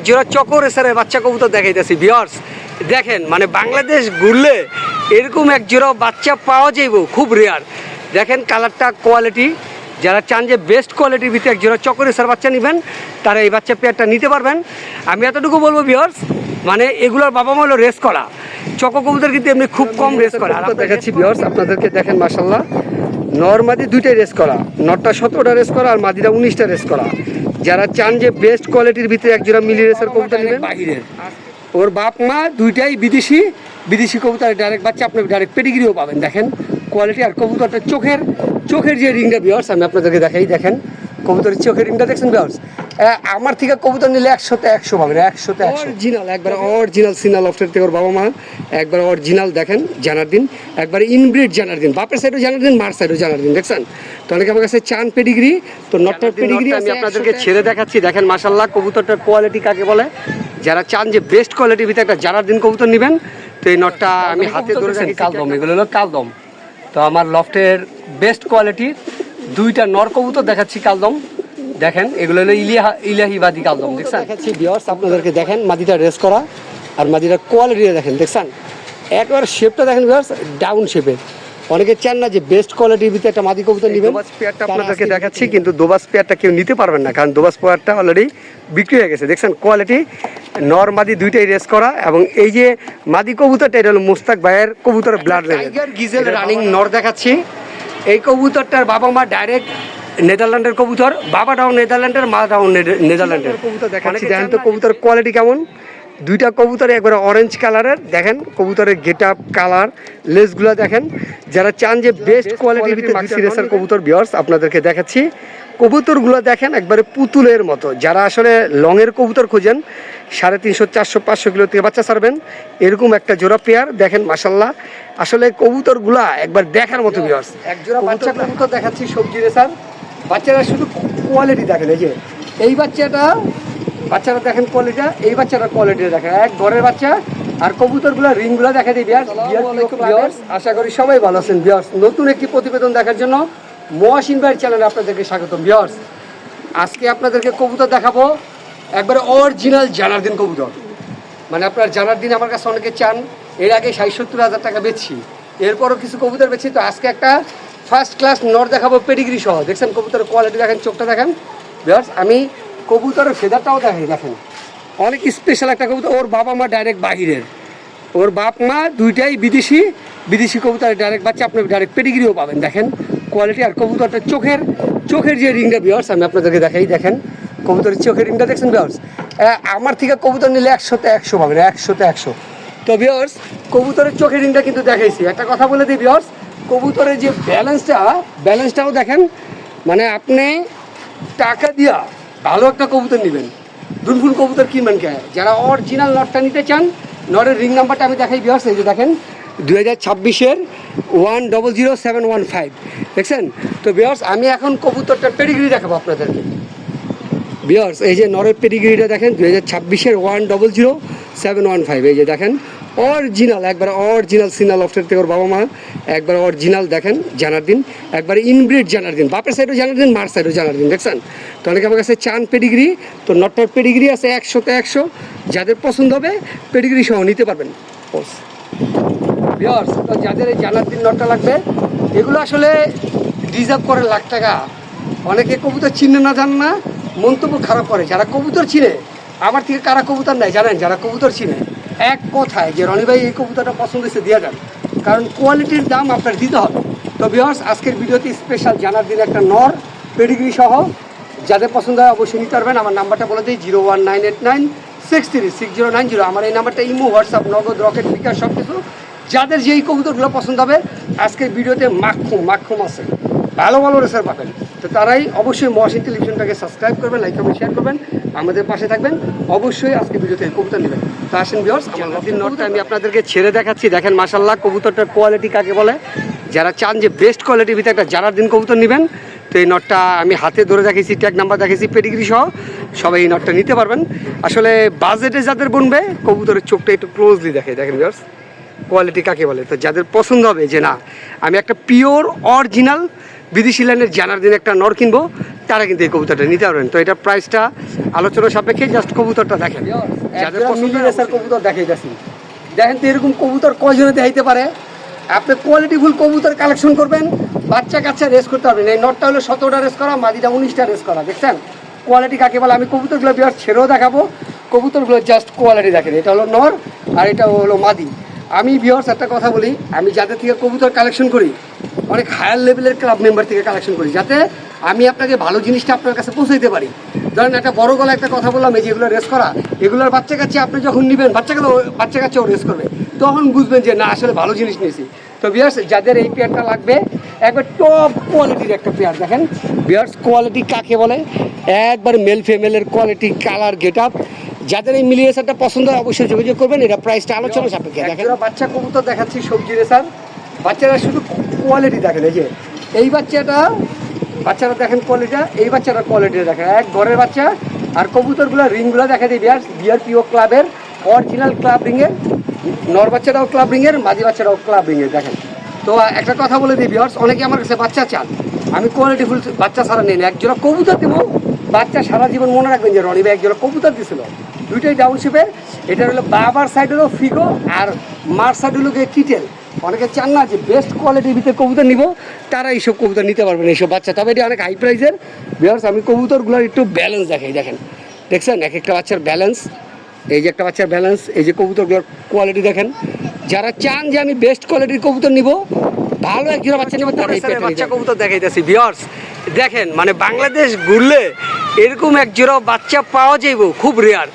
জোড়া চকো রেসারের বাচ্চা কবুতর দেখাইতেছি ভিউয়ার্স। দেখেন মানে বাংলাদেশ ঘুরলে এরকম এক জোড়া বাচ্চা পাওয়া যাইব খুব রেয়ার। দেখেন কালারটা, কোয়ালিটি, যারা চান যে বেস্ট কোয়ালিটির ভিতরে এক জোড়া চকো রেসার বাচ্চা নেবেন তারা এই বাচ্চা পেয়ারটা নিতে পারবেন। আমি এতটুকু বলবো ভিউয়ার্স, মানে এগুলোর বাবা মা হলো রেস করা, চকো কবুতর কিন্তু এমনি খুব কম রেস করা। আর দেখাচ্ছি ভিউয়ার্স আপনাদেরকে, দেখেন মাশাআল্লাহ নর মাদি দুইটাই রেস করা, নরটা 17টা রেস করা আর মাদিটা 19টা রেস করা। যারা চান যে বেস্ট কোয়ালিটির ভিতরে এক জোড়া মিলি রেসের কবুতর নেবেন বাহিরের, ওর বাপ মা দুইটাই বিদেশি কবুতর, ডাইরেক্ট বাচ্চা আপনি ডাইরেক্ট পেডিগ্রিও পাবেন। দেখেন কোয়ালিটি আর কবুতরটা চোখের যে রিংটা ভিউয়ার্স আমি আপনাদেরকে দেখাই। দেখেন কবুতরের চোখের রিংটা দেখছেন ভিউয়ার্স। আমার থেকে কবুতর নিলে 100তে 100 পাবেন, 100তে 100 অরিজিনাল, একবার অরিজিনাল সিনা লফটের থেকে ওর বাবা মা একবার অরিজিনাল। দেখেন জানার দিন, একবার ইনব্রিড জানার দিন, বাপের সাইডও জানার দিন, মার সাইডও জানার দিন। দেখছেন তো অনেকে আমার কাছে চান পেডিগ্রি, তো নটটার পেডিগ্রি আমি আপনাদেরকে ছেড়ে দেখাচ্ছি। দেখেন মাশাআল্লাহ কবুতরটার কোয়ালিটি কাকে বলে। যারা চান যে বেস্ট কোয়ালিটির ভিতরে একটা জানার দিন কবুতর নেবেন তো এই নটটা আমি হাতে ধরেছি কালদম, এগুলো হলো কালদম। তো আমার লফটের বেস্ট কোয়ালিটির দুইটা নর কবুতর দেখাচ্ছি কালদম। দেখেন এগুলো হলো ইলাহিবাদী কালদম। দেখছেন দেখাচ্ছি ভিউয়ার্স আপনাদেরকে। দেখেন মাদিটা রেস করা আর মাদিটার কোয়ালিটি দেখেন, দেখছেন একবার শেপটা দেখেন ভিউয়ার্স, ডাউন শেপের। অনেকে চান না যে বেস্ট কোয়ালিটির ভিতরে একটা মাদি কবুতর নেবেন, দোবাস পেয়ারটা আপনাদেরকে দেখাচ্ছি, কিন্তু দোবাস পেয়ারটা কেউ নিতে পারবেন না, কারণ দোবাস পেয়ারটা অলরেডি বিক্রি হয়ে গেছে। দেখছেন কোয়ালিটি, নর মাদি দুইটাই রেস করা। এবং এই যে মাদি কবুতরটা এটা হলো মুস্তাক ভাইয়ের কবুতরের ব্লাড টাইগার গিজেল রানিং নর দেখাচ্ছি। এই কবুতরটার বাবা মা ডাইরেক্ট নেদারল্যান্ডের কবুতর, বাবাটাও নেদারল্যান্ডের, মাটাও নেদারল্যান্ডের কবুতর দেখাচ্ছি। দেখেন তো কবুতরের কোয়ালিটি কেমন। দুইটা কবুতর একবারে অরেঞ্জ কালারের। দেখেন কবুতরের গেট আপ, কালার, লেসগুলো দেখেন। যারা চান যে বেস্ট কোয়ালিটির ভিতরে মাক্সি রেসার কবুতর ভিউয়ার্স আপনাদেরকে দেখাচ্ছি। কবুতরগুলো দেখেন একবারে পুতুলের মতো। যারা আসলে লংয়ের কবুতর খোঁজেন 350, 400, 500 কিলো থেকে বাচ্চা ছাড়বেন এরকম একটা জোড়া পেয়ার দেখেন মাশাআল্লাহ। আসলে কবুতরগুলা একবার দেখার মতো ভিউয়ার্স। এক জোড়া বাচ্চা কবুতর দেখাচ্ছি সবজি রেসার। বাচ্চারা শুধু কোয়ালিটি দেখেন, এই যে এই বাচ্চারা দেখেন কোয়ালিটিটা, এই বাচ্চাটার কোয়ালিটিটা দেখেন, এক ঘরের বাচ্চা। আর কবুতরগুলো রিংগুলো দেখা দিই ভিউয়ার্স। আশা করি সবাই ভালো আছেন ভিউয়ার্স। নতুন একটি প্রতিবেদন দেখার জন্য মহাসিন ভাইয়ের চ্যানেলে আপনাদেরকে স্বাগতম ভিউয়ার্স। আজকে আপনাদেরকে কবুতর দেখাবো একবারে অরিজিনাল জানার দিন কবুতর। মানে আপনার জানার দিন আমার কাছে অনেকে চান, এর আগে 60-70 হাজার টাকা বেচছি, এরপরও কিছু কবুতর বেচছি। তো আজকে একটা ফার্স্ট ক্লাস নর দেখাবো পেডিগ্রি সহ। দেখছেন কবুতরের কোয়ালিটি দেখেন, চোখটা দেখেন ভিউয়ার্স। আমি কবুতরের ফেদারটাও দেখাই, দেখেন অনেক স্পেশাল একটা কবুতর। ওর বাবা মা ডাইরেক্ট বাহিরের, ওর বাপ মা দুইটাই বিদেশি কবুতরের ডাইরেক্ট বাচ্চা, আপনি ডাইরেক্ট পেডিগ্রিও পাবেন। দেখেন কোয়ালিটি আর কবুতরটা চোখের যে রিংটা ভিউয়ার্স আমি আপনাদেরকে দেখাই। দেখেন কবুতরের চোখের রিংটা দেখছেন ভিউয়ার্স। আমার থেকে কবুতর নিলে 100তে 100 পাবেন, 100তে 100। তো ভিউয়ার্স কবুতরের চোখের রিংটা কিন্তু দেখাইছি। একটা কথা বলে দিই ভিউয়ার্স, কবুতরের যে ব্যালেন্সটাও দেখেন। মানে আপনি টাকা দিয়া ভালো একটা কবুতর নেবেন, দুনফুল কবুতর কিনবেন কে। যারা অরিজিনাল নটটা নিতে চান, নটের রিং নাম্বারটা আমি দেখাই ভিউয়ার্স। এই যে দেখেন 2026-এর 100715 দেখছেন। তো ভিউয়ার্স আমি এখন কবুতরটার পেডিগ্রি দেখাবো আপনাদেরকে ভিউয়ার্স। এই যে নরের পেডিগ্রিটা দেখেন 2026-এর 100715। এই যে দেখেন অরিজিনাল, একবার অরিজিনাল সিনা লফটের থেকে ওর বাবা মা একবার অরিজিনাল। দেখেন জানার দিন, একবার ইনব্রিড জানার দিন, বাপের সাইডও জানার দিন, মার সাইডও জানার দিন। দেখছেন তো অনেকে আমার কাছে চান পেডিগ্রি, তো নটটার পেডিগ্রি আছে 100তে 100। যাদের পছন্দ হবে পেডিগ্রি সহ নিতে পারবেন ভিউয়ার্স। তো যাদের এই জানার দিন নটটা লাগবে, এগুলো আসলে ডিজার্ভ করে লাখ টাকা। অনেকে কবুতর চিনে না, জান না, মন্তব্য খারাপ করে। যারা কবুতর চিনে, আমার থেকে কারা কবুতর নেয় জানেন? যারা কবুতর চিনে এক কথায় যে রনি ভাই এই কবুতরটা পছন্দ হয়েছে দিয়ে যান, কারণ কোয়ালিটির দাম আপনার দিতে হবে। তো ভিউয়ার্স আজকের ভিডিওতে স্পেশাল জানার দিন একটা নর পেডিগ্রি সহ। যাদের পছন্দ হয় অবশ্যই নিতে পারবেন। আমার নাম্বারটা বলে দিই 01989636090। আমার এই নাম্বারটা ইমো, হোয়াটসঅ্যাপ, নগদ, রকেট, বিকাশ সব কিছু। যাদের যেই কবুতরগুলো পছন্দ হবে আজকের ভিডিওতে মাখুম আছে, ভালো রেসার পাবেন। তো তারাই অবশ্যই মহাসিন টেলিভিশনটাকে সাবস্ক্রাইব করবেন, লাইক কমেন্ট শেয়ার করবেন, আমাদের পাশে থাকবেন। অবশ্যই আজকে ভিডিওতে কবুতর নেবেন। তো আসেন ভিউয়ার্স, আমার নতুন নটটা আমি আপনাদেরকে ছেড়ে দেখাচ্ছি। দেখেন মাশাআল্লাহ কবুতরটার কোয়ালিটি কাকে বলে। যারা চান যে বেস্ট কোয়ালিটির ভিতরে একটা জানার দিন কবুতর নেবেন তো এই নটটা আমি হাতে ধরে দেখাইছি, ট্যাগ নাম্বার দেখাইছি, পেডিগ্রি সহ। সবাই এই নটটা নিতে পারবেন। আসলে বাজেটে যাদের বনবে কবুতরের চোখটা একটু ক্লোজলি দেখে, দেখেন ভিউয়ার্স কোয়ালিটি কাকে বলে। তো যাদের পছন্দ হবে যে না আমি একটা পিওর অরিজিনাল বিদেশি লাইনের জানার দিন একটা নর কিনবো, তারা কিন্তু এই কবুতরটা নিতে পারবেন। তো এটা প্রাইসটা আলোচনা সাপেক্ষে, জাস্ট কবুতরটা দেখেন, যাদের মিলি রেসার কবুতর দেখাইতেছি। দেখেন তো এরকম কবুতর কয়জনে দেখাইতে পারে। আপনি কোয়ালিটিফুল কবুতর কালেকশন করবেন, বাচ্চা কাচ্চা রেস করতে পারবেন। এই নটটা হলো 17টা রেস করা, মাদিটা 19টা রেস করা। দেখছেন কোয়ালিটি কাকে বলে? আমি কবুতরগুলো বিয়ার ছেড়েও দেখাবো, কবুতরগুলো জাস্ট কোয়ালিটি দেখেন। এটা হলো নর আর এটা হলো মাদি। আমি ভিউয়ার্স একটা কথা বলি, আমি যাদের থেকে কবুতর কালেকশন করি অনেক হায়ার লেভেলের ক্লাব মেম্বার থেকে কালেকশন করি, যাতে আমি আপনাকে ভালো জিনিসটা আপনার কাছে পৌঁছাইতে পারি। ধরেন একটা বড় গলা একটা কথা বললাম, এই যেগুলো রেস করা, এগুলোর বাচ্চা কাচ্চা আপনি যখন নেবেন, বাচ্চা কাচ্চাও রেস করবে, তখন বুঝবেন যে না আসলে ভালো জিনিস নিয়েছি। তো ভিউয়ার্স যাদের এই পেয়ারটা লাগবে, একবার টপ কোয়ালিটির একটা পেয়ার দেখেন। ভিউয়ার্স কোয়ালিটি কাকে বলে? একবার মেল ফিমেলের কোয়ালিটি, কালার, গেট আপ। যাদের এই মিলি রেসারটা পছন্দ হয় অবশ্যই যোগাযোগ করবেন। এটা প্রাইসটা আলোচনা সাপেক্ষে। দেখেন বাচ্চা কবুতর দেখাচ্ছি, সবজি রেসার বাচ্চারা, শুধু কোয়ালিটি দেখেন। এই যে এই বাচ্চারা দেখেন কোয়ালিটিটা, এই বাচ্চারা কোয়ালিটিটা দেখেন, এক ঘরের বাচ্চা। আর কবুতরগুলো রিংগুলো দেখা যায় বিআরপিও ক্লাবের অরিজিনাল ক্লাব রিংয়ের, নর বাচ্চারাও ক্লাব রিংয়ের, মাঝি বাচ্চারাও ক্লাব রিংয়ের দেখেন। তো একটা কথা বলে দিই ভিউয়ার্স, অনেকে আমার কাছে বাচ্চা চান, আমি কোয়ালিটিফুল বাচ্চা ছাড়া নেই না। একজোড়া কবুতর দেবো, বাচ্চা সারা জীবন মনে রাখবেন যে রনি ভাই একজোড়া কবুতর দিয়েছিল, দুইটাই ডাউনশিপের। এটা হলো বাবার সাইড হলো ফিগো আর মার সাইড হলো গিয়ে কিটেল। অনেকে চান না যে বেস্ট কোয়ালিটির ভিতরে কবুতর নিব, তারা এইসব কবুতর নিতে পারবেন, এইসব বাচ্চা। তবে এটা অনেক হাই প্রাইসের ভিউয়ার্স। আমি কবুতরগুলোর একটু ব্যালেন্স দেখাই, দেখেন দেখছেন এক একটা বাচ্চার ব্যালেন্স। এই যে একটা বাচ্চার ব্যালেন্স, এই যে কবুতরগুলোর কোয়ালিটি দেখেন। যারা চান যে আমি বেস্ট কোয়ালিটির কবুতর নিব, ভালো একজোড়া বাচ্চা নেব, তারা এই বাচ্চা কবুতর দেখাইতেছি ভিউয়ার্স। দেখেন মানে বাংলাদেশ ঘুরলে এরকম একজোড়া বাচ্চা পাওয়া যাইব, খুব রেয়ার।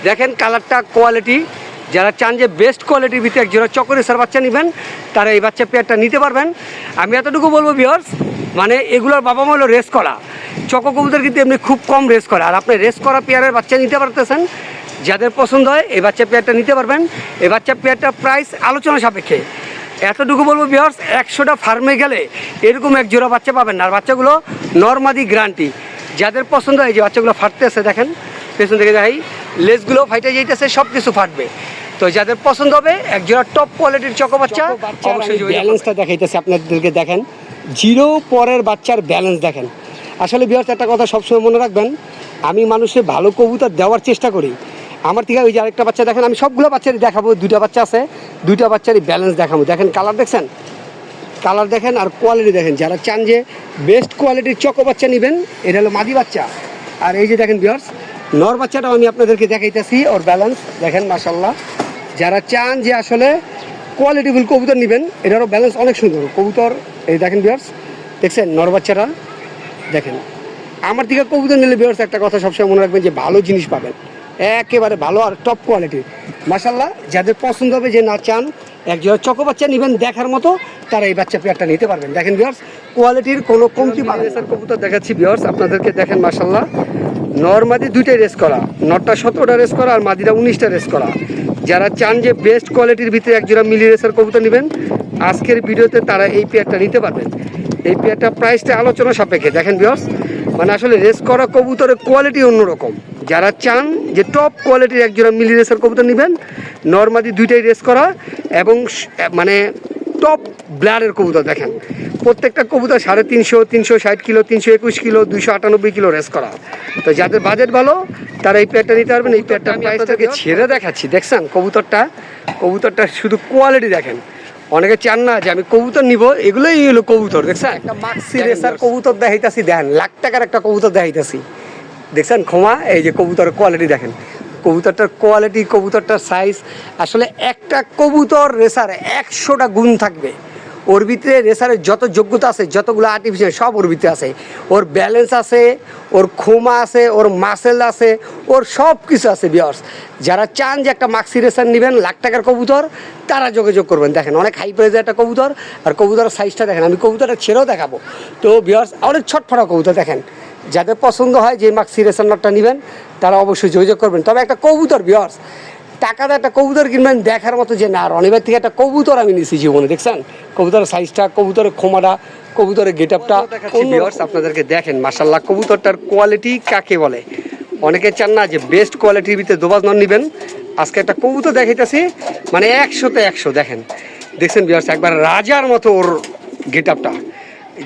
দেখেন কালারটা, কোয়ালিটি। যারা চান যে বেস্ট কোয়ালিটির ভিতরে একজোড়া চকরেসার বাচ্চা নেবেন, তারা এই বাচ্চা পেয়ারটা নিতে পারবেন। আমি এতটুকু বলবো ভিউয়ার্স, মানে এগুলোর বাবা মা হলো রেস করা। চকো কবুতর কিন্তু এমনি খুব কম রেস করে, আর আপনি রেস করা পেয়ারের বাচ্চা নিতে পারতেছেন। যাদের পছন্দ হয় এই বাচ্চা পেয়ারটা নিতে পারবেন। এই বাচ্চা পেয়ারটার প্রাইস আলোচনা সাপেক্ষে। এতটুকু বলবো ভিউয়ার্স, 100টা ফার্মে গেলে এরকম এক জোড়া বাচ্চা পাবেন না। আর বাচ্চাগুলো নরমাদি গ্যারান্টি। যাদের পছন্দ হয়, যে বাচ্চাগুলো ফাটতেছে দেখেন, পেছন থেকে দেখাই, লেজগুলো ফাইটে যাইতেছে, সব কিছু ফাটবে। তো যাদের পছন্দ হবে একজোড়া টপ কোয়ালিটির চকো বাচ্চা, অবশ্যই ব্যালেন্সটা দেখাইতেছে আপনাদেরকে। দেখেন জিরো পরের বাচ্চার ব্যালেন্স দেখেন। আসলে ভিউয়ার্স একটা কথা সবসময় মনে রাখবেন, আমি মানুষের ভালো কবুতর দেওয়ার চেষ্টা করি। আমার থেকে ওই যে আরেকটা বাচ্চা দেখেন, আমি সবগুলো বাচ্চারই দেখাবো, দুইটা বাচ্চা আছে, দুইটা বাচ্চারই ব্যালেন্স দেখাবো। দেখেন কালার দেখছেন, কালার দেখেন আর কোয়ালিটি দেখেন। যারা চান যে বেস্ট কোয়ালিটির চকো বাচ্চা নেবেন, এটা হলো মাদি বাচ্চা। আর এই যে দেখেন ভিউয়ার্স নর বাচ্চাটাও আমি আপনাদেরকে দেখাইতেছি, ওর ব্যালেন্স দেখেন মাশাআল্লাহ। যারা চান যে আসলে কোয়ালিটিফুল কবুতর নেবেন, এটারও ব্যালেন্স অনেক সুন্দর কবুতর। এই দেখেন ভিউয়ার্স, দেখছেন নর বাচ্চারা দেখেন। আমার থেকে কবুতর নিলে ভিউয়ার্স একটা কথা সবসময় মনে রাখবেন যে ভালো জিনিস পাবেন, একেবারে ভালো আর টপ কোয়ালিটির মাশাআল্লাহ। যাদের পছন্দ হবে, যে না চান একজোড়া চকো বাচ্চা নেবেন দেখার মতো, তারা এই বাচ্চা পেয়ারটা নিতে পারবেন। দেখেন ভিউয়ার্স কোয়ালিটির কোনো কমতি পাবেন না। কবুতর দেখাচ্ছি ভিউয়ার্স আপনাদেরকে, দেখেন মাশাআল্লাহ। নর মাদি দুইটাই রেস করা, নরটা 17টা রেস করা আর মাদিটা 19টা রেস করা। যারা চান যে বেস্ট কোয়ালিটির ভিতরে একজোড়া মিলি রেসার কবুতর নেবেন আজকের ভিডিওতে, তারা এই পেয়ারটা নিতে পারবেন। এই পেয়ারটা প্রাইসটা আলোচনা সাপেক্ষে। দেখেন ভিউয়ার্স মানে আসলে রেস করা কবুতরের কোয়ালিটি অন্যরকম। যারা চান যে টপ কোয়ালিটির একজোড়া মিলি রেসার কবুতর নেবেন, নরমাদি দুইটাই রেস করা এবং মানে টপ ব্লাডের কবুতর। দেখেন প্রত্যেকটা কবুতর 350, 360 কিলো, 321 কিলো, 298 কিলো রেস করা। তো যাদের বাজেট ভালো তারা এই পেয়ারটা নিতে পারবেন। এই পেয়ারটা প্রাইসটাকে ছেড়ে দেখাচ্ছি, দেখছেন কবুতরটা শুধু কোয়ালিটি দেখেন। অনেকে চান না যে আমি কবুতর নিব, এগুলোই হলো কবুতর। দেখছেন একটা মাক্সি রেসার কবুতর দেখাইতেছি, দেখেন লাখ টাকার একটা কবুতর দেখাইতেছি, দেখছেন ক্ষমা। এই যে কবুতরের কোয়ালিটি দেখেন, কবুতরটার কোয়ালিটি, কবুতরটার সাইজ। আসলে একটা কবুতর রেসার 100টা গুণ থাকবে। ওর ভিতরে রেসারের যত যোগ্যতা আছে, যতগুলো আর্টিফিশিয়াল সব ওর ভিতরে আছে। ওর ব্যালেন্স আছে, ওর ক্ষমা আছে, ওর মাসেল আছে, ওর সব কিছু আছে ভিউয়ার্স। যারা চান যে একটা মাক্সি রেসার নেবেন লাখ টাকার কবুতর, তারা যোগাযোগ করবেন। দেখেন অনেক হাই প্রাইজের একটা কবুতর, আর কবুতরের সাইজটা দেখেন। আমি কবুতরটা ছেড়েও দেখাবো। তো ভিউয়ার্স অনেক ছটফটা কবুতর দেখেন। যাদের পছন্দ হয় যে মাক্সি রেসার নটটা নেবেন, তারা অবশ্যই যোগাযোগ করবেন। তবে একটা কবুতর ভিউয়ার্স, টাকাতে একটা কবুতর কিনবেন দেখার মতো, যে না রনিবার থেকে একটা কবুতর আমি নিয়েছি জীবনে। দেখছেন কবুতরের সাইজটা, কবুতরের ক্ষমাটা, কবুতরের গেট আপটা আপনাদেরকে দেখেন মাশাআল্লাহ। কবুতরটার কোয়ালিটি কাকে বলে? অনেকে চান না যে বেস্ট কোয়ালিটির ভিতরে দোবাজ নন নেবেন, আজকে একটা কবুতর দেখাইতেছি মানে 100তে 100। দেখেন দেখছেন ভিউয়ার্স একবার রাজার মতো ওর গেট আপটা।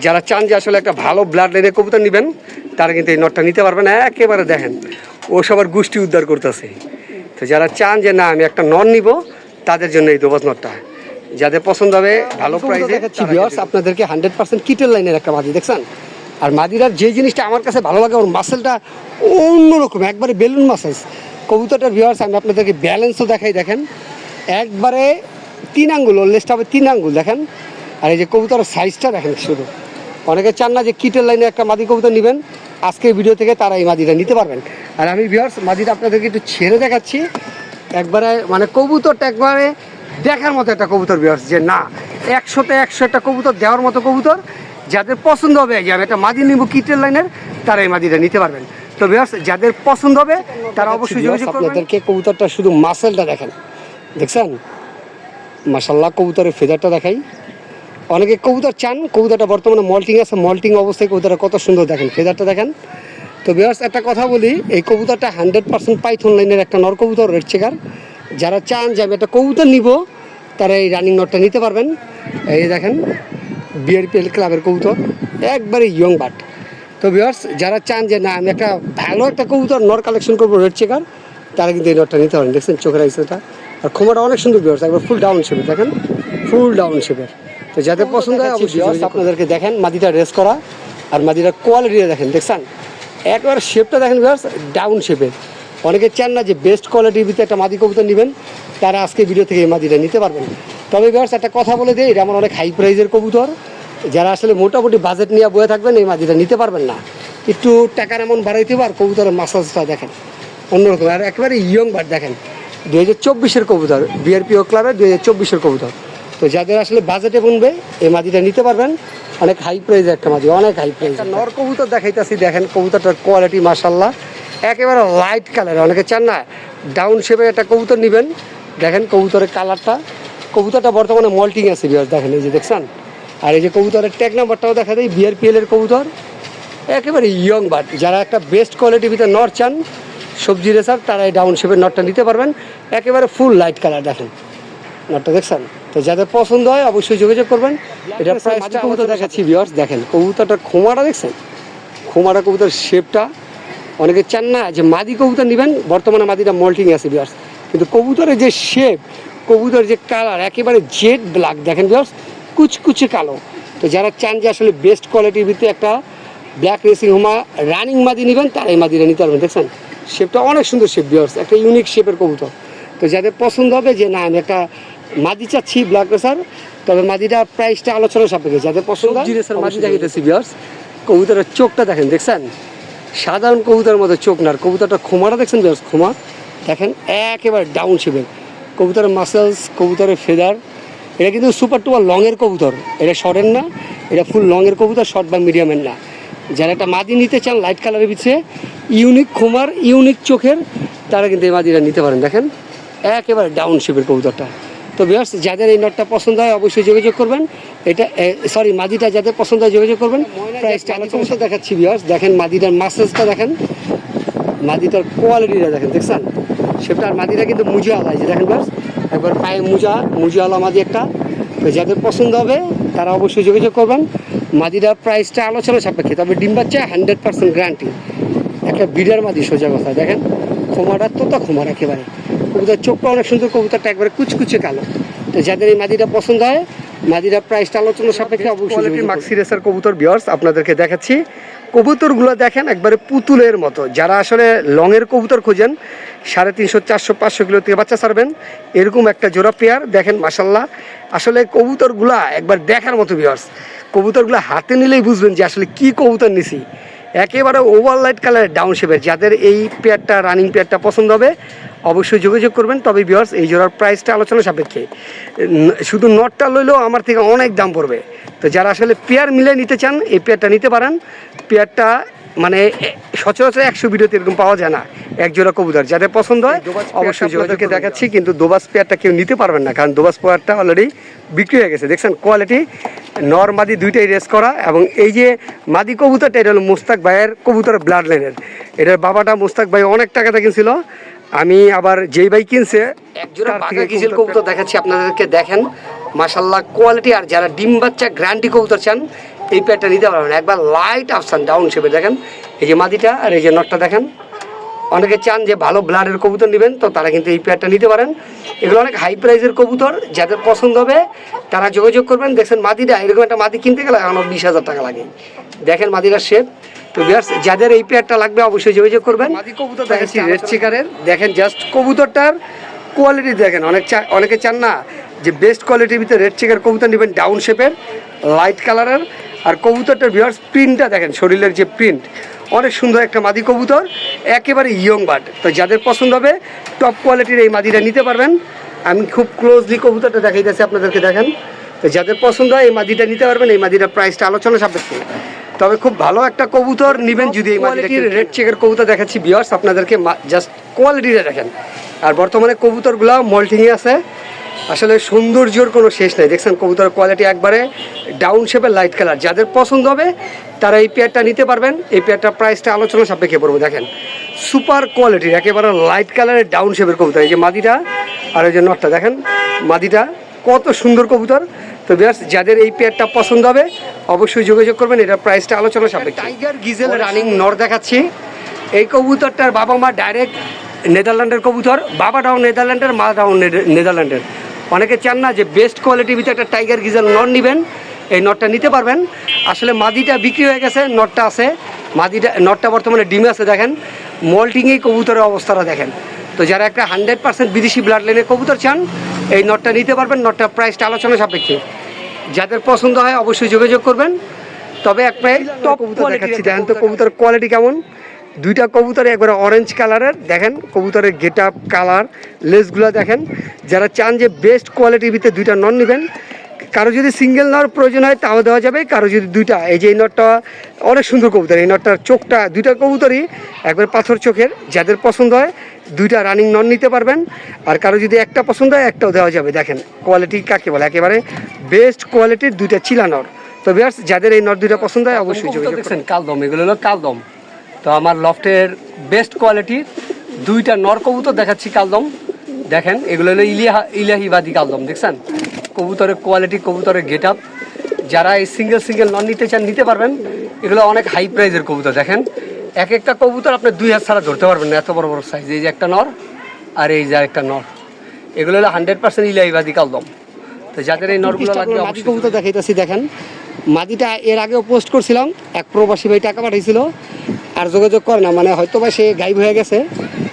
যারা চান যে আসলে একটা ভালো ব্লাড লাইনের কবুতর নেবেন তারা কিন্তু এই নটটা নিতে পারবেন। একেবারে দেখেন ও সবার গোষ্ঠী উদ্ধার করতেছে। তো যারা চান যে না আমি একটা নর নিব তাদের জন্য এই দোবাজ নটটা, যাদের পছন্দ হবে ভালো প্রাইসে দেখাচ্ছি ভিউয়ার্স আপনাদেরকে 100% কিটের লাইনের একটা মাদি দেখছেন। আর মাদিরার যে জিনিসটা আমার কাছে ভালো লাগে ওর মাসেলটা অন্যরকম, একবারে বেলুন মাসেলস কবুতরটার। ভিউয়ার্স আমি আপনাদেরকে ব্যালেন্সও দেখাই, দেখেন একবারে 3 আঙ্গুল, ওর লেজটা হবে 3 আঙ্গুল দেখেন। আর এই যে কবুতরের সাইজটা দেখেন শুধু। অনেকে চান না যে কিটের লাইনে একটা মাদি কবুতর নেবেন, আজকের ভিডিও থেকে তারা এই মাদিটা নিতে পারবেন। আর আমি ভিউয়ার্স মাদিটা আপনাদেরকে একটু ছেড়ে দেখাচ্ছি, একবারে মানে কবুতরটা একবারে দেখার মতো একটা কবুতর ভিউয়ার্স, যে না 100তে 100 একটা কবুতর দেওয়ার মতো কবুতর। যাদের পছন্দ হবে যে আমি একটা মাদি নিব কিটের লাইনের তারা এই মাদিটা নিতে পারবেন। তো ভিউয়ার্স যাদের পছন্দ হবে তারা অবশ্যই যোগাযোগ করবেন। আপনাদেরকে কবুতরটা শুধু মাসেলটা দেখেন, দেখছেন মাশাআল্লাহ। কবুতরের ফেদারটা দেখাই, অনেকে কবুতর চান, কবুতরটা বর্তমানে মল্টিং আছে, মল্টিং অবস্থায় কবুতরটা কত সুন্দর দেখেন, ফেদারটা দেখেন। তো ভিউয়ার্স একটা কথা বলি, এই কবুতরটা 100% পাইথন লাইনের একটা নর কবুতর, রেড চেকার। যারা চান যে আমি একটা কবুতর নিব তারা এই রানিং নটটা নিতে পারবেন। এই দেখেন বিআরপিএল ক্লাবের কবুতর, একবারে ইয়ং বাট। তো ভিউয়ার্স যারা চান যে না আমি একটা ভালো একটা কবুতর নর কালেকশন করবো রেড চেকার, তারা কিন্তু এই নটটা নিতে পারেন। দেখছেন চোখের আইসটা আর খোমাটা অনেক সুন্দর ভিউয়ার্স, একবার ফুল ডাউন শেপের দেখেন, ফুল ডাউন শেপের। তো যাদের পছন্দ হয় অবশ্যই আপনাদেরকে দেখেন মাদিটা রেস করা আর মাদিটার কোয়ালিটিটা দেখেন, দেখছেন একবার শেপটা দেখেন ভিউয়ার্স ডাউন শেপের। অনেকে চান না যে বেস্ট কোয়ালিটির ভিতরে একটা মাদি কবুতর নেবেন, তারা আজকে ভিডিও থেকে এই মাদিটা নিতে পারবেন। তবে ভিউয়ার্স একটা কথা বলে দিই, এটা আমার অনেক হাই প্রাইজের কবুতর, যারা আসলে মোটামুটি বাজেট নিয়ে বয়ে থাকবেন এই মাদিটা নিতে পারবেন না। একটু টাকার এমন বাড়াইতে হবে। আর কবুতরের মাসাজটা দেখেন অন্যরকম, আর একেবারে ইয়ং বাট দেখেন 2024-এর কবুতর, বিআরপিও ক্লাবের 2024-এর কবুতর। তো যাদের আসলে বাজেটে বুনবে এই মাদিটা নিতে পারবেন, অনেক হাই প্রাইজের একটা মাদি, অনেক হাই প্রাইজ। নর কবুতর দেখাইতেছি, দেখেন কবুতরটার কোয়ালিটি মাশাআল্লাহ একেবারে লাইট কালার। অনেকে চান না ডাউন শেপের একটা কবুতর নেবেন, দেখেন কবুতরের কালারটা। কবুতরটা বর্তমানে মল্টিং আছে ভিউয়ার্স, দেখেন এই যে দেখছেন। আর এই যে কবুতরের ট্যাগ নাম্বারটাও দেখা দেয়, বিআরপিএল এর কবুতর, একেবারে ইয়ং বাট। যারা একটা বেস্ট কোয়ালিটির ভিতরে নর চান সবজি রেসার, তারা এই ডাউন শেপের নটটা নিতে পারবেন, একেবারে ফুল লাইট কালার দেখেন নটটা দেখছেন। তো যাদের পছন্দ হয় অবশ্যই যোগাযোগ করবেন। এটা প্রাইসটা কবুতর দেখাচ্ছি ভিউয়ার্স, দেখেন কবুতরটার খোমাটা দেখছেন, খোমাটা কবুতর শেপটা। অনেকে চান না যে মাদি কবুতর নেবেন, বর্তমানে মাদিটা মল্টিং আছে ভিউয়ার্স, কিন্তু কবুতরের যে শেপ, কবুতরের যে কালার একেবারে জেড ব্ল্যাক দেখেন ভিউয়ার্স, কুচকুচে কালো। তো যারা চান যে আসলে বেস্ট কোয়ালিটির ভিতরে একটা ব্ল্যাক রেসিং হোমা রানিং মাদি নেবেন, তারা এই মাদিটা নিতে পারবেন। দেখছেন শেপটা অনেক সুন্দর শেপ ভিউয়ার্স, একটা ইউনিক শেপের কবুতর। তো যাদের পছন্দ হবে যে না আমি একটা মাদি চাচ্ছি ব্ল্যাক রেসার, তবে মাদিটা প্রাইসটা আলোচনা সাপেক্ষে। যাদের পছন্দ রেসার মাদি দেখাইতেছি ভিউয়ার্স, কবুতরের চোখটা দেখেন, দেখছেন সাধারণ কবুতরের মতো চোখ না। আর কবুতরটা খোমাটা দেখছেন ভিউয়ার্স, খোমা দেখেন একেবারে ডাউন শেপের। কবুতরের মাসেলস, কবুতরের ফেদার, এটা কিন্তু সুপার টুপার লংয়ের কবুতর, এটা শর্টের না, এটা ফুল লংয়ের কবুতর, শর্ট বা মিডিয়ামের না। যারা একটা মাদি নিতে চান লাইট কালারের পিছিয়ে ইউনিক খোমার ইউনিক চোখের, তারা কিন্তু এই মাদিটা নিতে পারেন। দেখেন একেবারে ডাউন শেপের কবুতরটা। তো ভিউয়ার্স যাদের এই নটটা পছন্দ হয় অবশ্যই যোগাযোগ করবেন। এটা সরি মাদিটা যাদের পছন্দ হয় যোগাযোগ করবেন। প্রাইসটা আলোচনা দেখাচ্ছি ভিউয়ার্স, দেখেন মাদিটার মাসেজটা দেখেন, মাদিটার কোয়ালিটিটা দেখেন, দেখছেন শেপটা। আর মাদিটা কিন্তু মুজাওয়ালা, এই যে দেখেন ভিউয়ার্স একবার পায়ে মুজাওয়ালা মাদি একটা। তো যাদের পছন্দ হবে তারা অবশ্যই যোগাযোগ করবেন। মাদিটার প্রাইসটা আলোচনা সাপেক্ষে, তবে ডিম বাচ্চা 100% গ্যারান্টি। একটা বিডার মাদি সোজা কথা, দেখেন খোমাটা তোতা খোমার একেবারে। কবুতর চোখটা অনেক সুন্দর, কবুতরটা একবারে কুচকুচে কালো। তো যাদের এই মাদিটা পছন্দ হয়, মাদিটা প্রাইসটা আলোচনা সাপেক্ষে অবশ্যই। মাক্সি রেসার কবুতর ভিউয়ার্স আপনাদেরকে দেখাচ্ছি, কবুতরগুলো দেখেন একবারে পুতুলের মতো। যারা আসলে লংয়ের কবুতর খোঁজেন 350, 400, 500 কিলো থেকে বাচ্চা ছাড়বেন এরকম একটা জোড়া পেয়ার দেখেন মাশাল্লাহ। আসলে কবুতরগুলা একবার দেখার মতো ভিউয়ার্স, কবুতরগুলো হাতে নিলেই বুঝবেন যে আসলে কি কবুতর নিছি। একেবারে ওভার লাইট কালারের ডাউন শেপের। যাদের এই পেয়ারটা রানিং পেয়ারটা পছন্দ হবে অবশ্যই যোগাযোগ করবেন। তবে ভিউয়ার্স এই জোড়ার প্রাইসটা আলোচনা সাপেক্ষে, শুধু নটটা লইলেও আমার থেকে অনেক দাম পড়বে। তো যারা আসলে পেয়ার মিলে নিতে চান এই পেয়ারটা নিতে পারেন। পেয়ারটা মানে সচরাচর 100 ভিডিওতে এরকম পাওয়া যায় না, এক জোড়া কবুতর। যাদের পছন্দ হয় অবশ্যই যোগাযোগকে দেখাচ্ছি, কিন্তু দোবাস পেয়ারটা কেউ নিতে পারবেন না, কারণ দোবাস পেয়ারটা অলরেডি বিক্রি হয়ে গেছে। দেখছেন কোয়ালিটি, নর মাদি দুইটাই রেস করা। এবং এই যে মাদি কবুতরটা এটা হলো মুস্তাক ভাইয়ের কবুতর ব্লাড লাইনের। এটার বাবাটা মুস্তাক ভাই অনেক টাকাতে কিনছিল, আমি আবার যেই ভাই কিনছে এক জোড়া বাঘা গিজেল কবুতর দেখাচ্ছি আপনাদেরকে, দেখেন মাশাল্লাহ কোয়ালিটি। আর যারা ডিম বাচ্চা গ্যারান্টি কবুতর চান এই পেয়ারটা নিতে পারবেন একবার লাইট আফসান ডাউন শেপে। দেখেন এই যে মাদিটা আর এই যে নটটা দেখেন। অনেকে চান যে ভালো ব্লাডের কবুতর নেবেন, তো তারা কিন্তু এই পেয়ারটা নিতে পারেন। এগুলো অনেক হাই প্রাইসের কবুতর, যাদের পছন্দ হবে তারা যোগাযোগ করবেন। দেখছেন মাদিটা, এরকম একটা মাদি কিনতে গেলে আমার 20,000 টাকা লাগে। দেখেন মাদিটার শেপ। তো বিয়ার্স যাদের এই পেয়ারটা লাগবে অবশ্যই যোগাযোগ করবেন। মাদি কবুতর দেখাচ্ছি রেড চেকারের। দেখেন জাস্ট কবুতরটার কোয়ালিটি দেখেন। অনেকে চান না যে বেস্ট কোয়ালিটির ভিতরে রেড চেকার কবুতর নেবেন, ডাউন শেপের লাইট কালারের। আর কবুতরটার বিয়ার্স প্রিন্টটা দেখেন, শরীরের যে প্রিন্ট অনেক সুন্দর একটা মাদি কবুতর, একেবারে ইয়ং বার্ড। তো যাদের পছন্দ হবে টপ কোয়ালিটির এই মাদিটা নিতে পারবেন। আমি খুব ক্লোজলি কবুতরটা দেখাইতেছি আপনাদেরকে, দেখেন। তো যাদের পছন্দ হয় এই মাদিটা নিতে পারবেন। এই মাদিটার প্রাইসটা আলোচনা সাপেক্ষ, তবে খুব ভালো একটা কবুতর নেবেন যদি এই কোয়ালিটির রেড চেকের কবুতর দেখাচ্ছি ভিউয়ার্স আপনাদেরকে, জাস্ট কোয়ালিটিটা দেখেন। আর বর্তমানে কবুতরগুলো মল্টিংয়ে আছে, আসলে সৌন্দর্যর কোনো শেষ নেই। দেখছেন কবুতরের কোয়ালিটি একবারে ডাউন শেপের লাইট কালার। যাদের পছন্দ হবে তারা এই পেয়ারটা নিতে পারবেন। এই পেয়ারটার প্রাইসটা আলোচনা সাপেক্ষে পড়বো। দেখেন সুপার কোয়ালিটির একেবারে লাইট কালারের ডাউন শেপের কবুতর। এই যে মাদিটা আর এই যে নটটা দেখেন, মাদিটা কত সুন্দর কবুতর। তো বিয়ার্স যাদের এই পেয়ারটা পছন্দ হবে অবশ্যই যোগাযোগ করবেন। এটার প্রাইসটা আলোচনা সাপেক্ষে। টাইগার গিজেল রানিং নর দেখাচ্ছি। এই কবুতরটার বাবা মা ডাইরেক্ট নেদারল্যান্ডের কবুতর, বাবাটাও নেদারল্যান্ডের, মাটাও নেদারল্যান্ডের। অনেকে চান না যে বেস্ট কোয়ালিটির ভিতরে একটা টাইগার গিজেল নর নেবেন, এই নটটা নিতে পারবেন। আসলে মাদিটা বিক্রি হয়ে গেছে, নটটা আছে। নটটা বর্তমানে ডিমে আছে। দেখেন মল্টিংয়েই কবুতরের অবস্থাটা দেখেন। তো যারা একটা 100% বিদেশি ব্লাড লাইনের কবুতর চান এই নটটা নিতে পারবেন। নটটার প্রাইসটা আলোচনা সাপেক্ষে, যাদের পছন্দ হয় অবশ্যই যোগাযোগ করবেন। তবে একটা টপ কবুতর দেখাচ্ছি, দেখেন তো কবুতরের কোয়ালিটি কেমন। দুইটা কবুতর একবারে অরেঞ্জ কালারের। দেখেন কবুতরের গেট আপ, কালার, লেসগুলো দেখেন। যারা চান যে বেস্ট কোয়ালিটির ভিতরে দুইটা নর নেবেন, কারো যদি সিঙ্গেল নর প্রয়োজন হয় তাও দেওয়া যাবে, কারো যদি দুইটা। এই যে এই নটটা অনেক সুন্দর কবুতর, এই নটটার চোখটা, দুইটা কবুতরই একবার পাথর চোখের। যাদের পছন্দ হয় দুইটা রানিং নর নিতে পারবেন। আর কারো যদি একটা পছন্দ হয় একটাও দেওয়া যাবে। দেখেন কোয়ালিটি কাকে বলে, একেবারে বেস্ট কোয়ালিটির দুইটা চিলা নর। তো ভিউয়ার্স যাদের এই নর দুইটা পছন্দ হয় অবশ্যই যোগাযোগ করবেন। কালদম, এগুলো হলো কালদম। তো আমার লফটের বেস্ট কোয়ালিটির দুইটা নর কবুতর দেখাচ্ছি কালদম। দেখেন এগুলো হলো ইলাহিবাদী কালদম। দেখছেন কবুতরের কোয়ালিটি, কবুতরের গেট আপ। যারা এই সিঙ্গেল নন নিতে চান নিতে পারবেন। এগুলো অনেক হাই প্রাইজের কবুতর। দেখেন এক একটা কবুতর আপনি 2 হাত ছাড়া ধরতে পারবেন না, এত বড় বড় সাইজ। এই যে একটা নর আর এই যে একটা নর, এগুলো হলো 100% ইলাহিবাদী কালদম। তো যাদের এই নরগুলো লাগবে মাদি কবুতর দেখাইতেছি। দেখেন মাদিটা এর আগেও পোস্ট করছিলাম, এক প্রবাসী ভাই টাকা পাঠাইছিল, আর যোগাযোগ করে না, মানে হয়তো বা সে গায়েব হয়ে গেছে।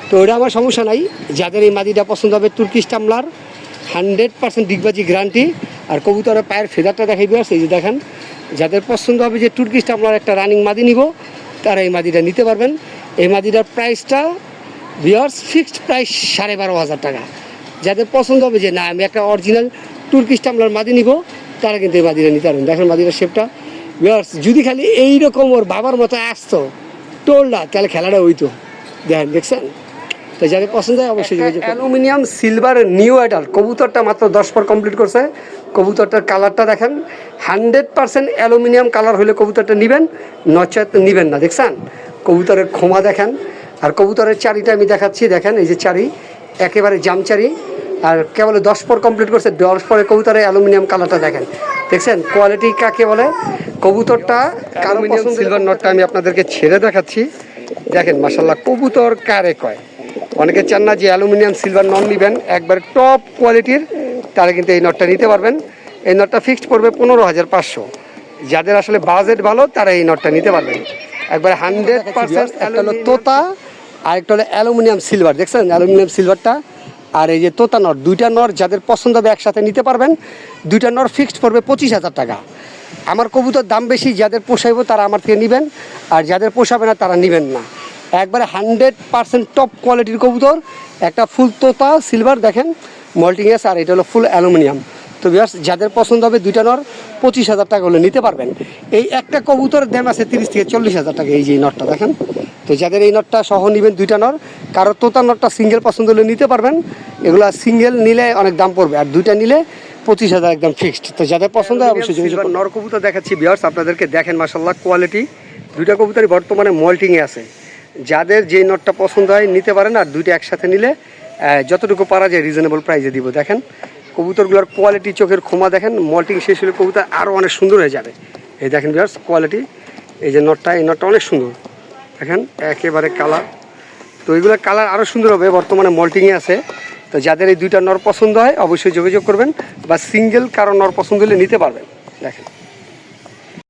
তো ওটা আমার সমস্যা নাই। যাদের এই মাদিটা পছন্দ হবে তুর্কিশ টামলার 100% ডিগবাজি গ্যারান্টি। আর কবুতরের পায়ের ফেদারটা দেখাই দিয়ে আসছে, এই যে দেখেন। যাদের পছন্দ হবে যে তুর্কিশ টামলার একটা রানিং মাদি নিব, তারা এই মাদিটা নিতে পারবেন। এই মাদিটার প্রাইসটা ভিউয়ার্স ফিক্সড প্রাইস 12,500 টাকা। যাদের পছন্দ হবে যে না আমি একটা অরিজিনাল তুর্কিশ টামলার মাদি নিব, তারা কিন্তু এই মাদিটা নিতে পারবেন। দেখেন মাদিটার শেপটা ভিউয়ার্স, যদি খালি এইরকম ওর বাবার মতো আসতো টোলটা, তাহলে খেলাটা হইতো। দেখছেন। তো যাদের পছন্দ হয় অবশ্যই যোগাযোগ। অ্যালুমিনিয়াম সিলভার নিউ অ্যাডাল্ট কবুতরটা মাত্র 10 পর কমপ্লিট করছে। কবুতরটার কালারটা দেখেন, 100% অ্যালুমিনিয়াম কালার হলে কবুতরটা নেবেন, নচেত নেবেন না। দেখছেন কবুতরের খোমা দেখেন। আর কবুতরের চারিটা আমি দেখাচ্ছি। দেখেন এই যে চারি, একেবারে জামচারি। আর কেবল 10 পর কমপ্লিট করছে। 10 পরে কবুতরের অ্যালুমিনিয়াম কালারটা দেখেন। দেখছেন কোয়ালিটি কাকে বলে। কবুতরটা অ্যালুমিনিয়াম সিলভার নটটা আমি আপনাদেরকে ছেড়ে দেখাচ্ছি। দেখেন মাশাআল্লাহ কবুতর কারে কয়। অনেকে চান না যে অ্যালুমিনিয়াম সিলভার নট নেবেন, একবার টপ কোয়ালিটির, তারা কিন্তু এই নটটা নিতে পারবেন। এই নটটা ফিক্সড পড়বে 15,500। যাদের আসলে বাজেট ভালো তারা এই নটটা নিতে পারবেন। একবার 100%। একটা হলো তোতা আর একটা হলো অ্যালুমিনিয়াম সিলভার। দেখছেন অ্যালুমিনিয়াম সিলভারটা আর এই যে তোতা নট, দুইটা নর যাদের পছন্দ হবে একসাথে নিতে পারবেন। দুইটা নর ফিক্সড পড়বে 25,000 টাকা। আমার কবুতর দাম বেশি, যাদের পোষাইব তারা আমার থেকে নেবেন, আর যাদের পোষাবে না তারা নেবেন না। একবারে 100% টপ কোয়ালিটির কবুতর, একটা ফুল তোতা সিলভার দেখেন মল্টিংয়েস, আর এটা হলো ফুল অ্যালুমিনিয়াম। তো ভিউয়ার্স যাদের পছন্দ হবে দুইটা নর 25,000 টাকা হলে নিতে পারবেন। এই একটা কবুতরের দাম আছে 30 থেকে 40,000 টাকা। এই যে নটটা দেখেন। তো যাদের এই নটটা সহ নেবেন দুইটা নর, কারো তোতা নটটা সিঙ্গেল পছন্দ হলে নিতে পারবেন। এগুলো সিঙ্গেল নিলে অনেক দাম পড়বে, আর দুইটা নিলে 25,000 একদম ফিক্সড। তো যাদের পছন্দ হয় অবশ্যই নর কবুতর দেখাচ্ছি ভিউয়ার্স আপনাদেরকে। দেখেন মাশাআল্লাহ কোয়ালিটি, দুইটা কবুতরই বর্তমানে মল্টিংয়ে আছে। যাদের যেই নটটা পছন্দ হয় নিতে পারেন, আর দুইটা একসাথে নিলে যতটুকু পারা যায় রিজনেবল প্রাইসে দিব। দেখেন কবুতরগুলোর কোয়ালিটি, চোখের খোমা দেখেন। মল্টিং শেষ হলে কবুতর আরও অনেক সুন্দর হয়ে যাবে। এই দেখেন ভিউয়ার্স কোয়ালিটি, এই যে নটটা, এই নটটা অনেক সুন্দর দেখেন একেবারে কালার। তো এইগুলো কালার আরও সুন্দর হবে, বর্তমানে মল্টিংয়ে আছে। তো যাদের এই দুইটা নর পছন্দ হয় অবশ্যই যোগাযোগ করবেন, বা সিঙ্গেল কারো নর পছন্দ হলে নিতে পারবেন। দেখেন